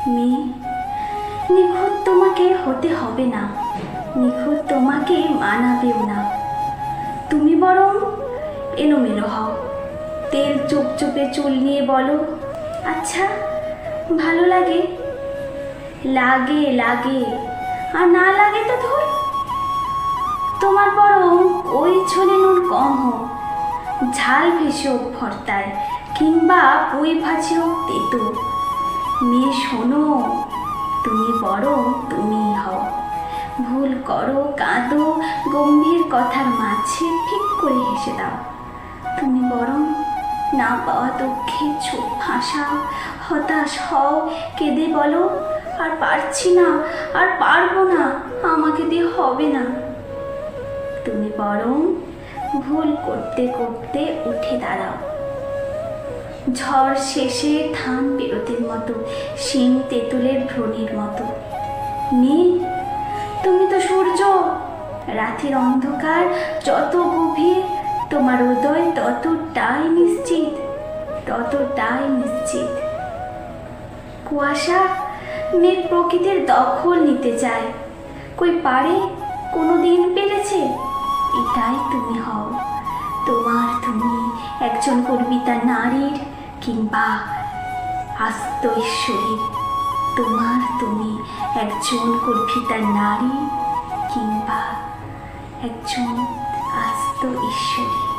মেয়ে, নিখুঁত তোমাকে হতে হবে না, নিখুঁত তোমাকে মানাবেও না। তুমি বরং এলোমেলো হও, তেল চুপচুপে চুল নিয়ে বলো, আচ্ছা ভালো লাগে। লাগে লাগে, আর না লাগে তো ধর। তোমার বরং ওই ছোলে নুন কম হোক, ঝাল ভেসে হোক ভর্তায়, কিংবা পুঁই ভাজি হোক তেতো। মেয়ে শোনো, তুমি বরং তুমি হও। ভুল করো, কাঁদো, গম্ভীর কথার মাঝে ঠিক করে হেসে দাও। তুমি বরং না পাওয়া দুঃখে চোখ ভাসাও, হতাশ হও, কেঁদে বলো, আর পারছি না, আর পারবো না, আমাকে দিয়ে হবে না। তুমি বরং ভুল করতে করতে উঠে দাঁড়াও, ঝড় শেষে ধান পেরোতের মতো, শিং তেঁতুলের ভ্রণের মতো। মেয়ে, তুমি তো সূর্য, রাতের অন্ধকার যত গভীর, তোমার উদয় ততটাই নিশ্চিত, ততটাই নিশ্চিত। কুয়াশা মেঘ প্রকৃতির দখল নিতে চায়, কই পারে, কোনো দিন পেরেছে? এটাই তুমি হও। তোমার তুমি একজন কর্বিতা নারীর, কিংবা আস্ত ঈশ্বরীর। তোমার তুমি একজন কর্বিতা নারী, কিংবা একজন আস্ত ঈশ্বরী।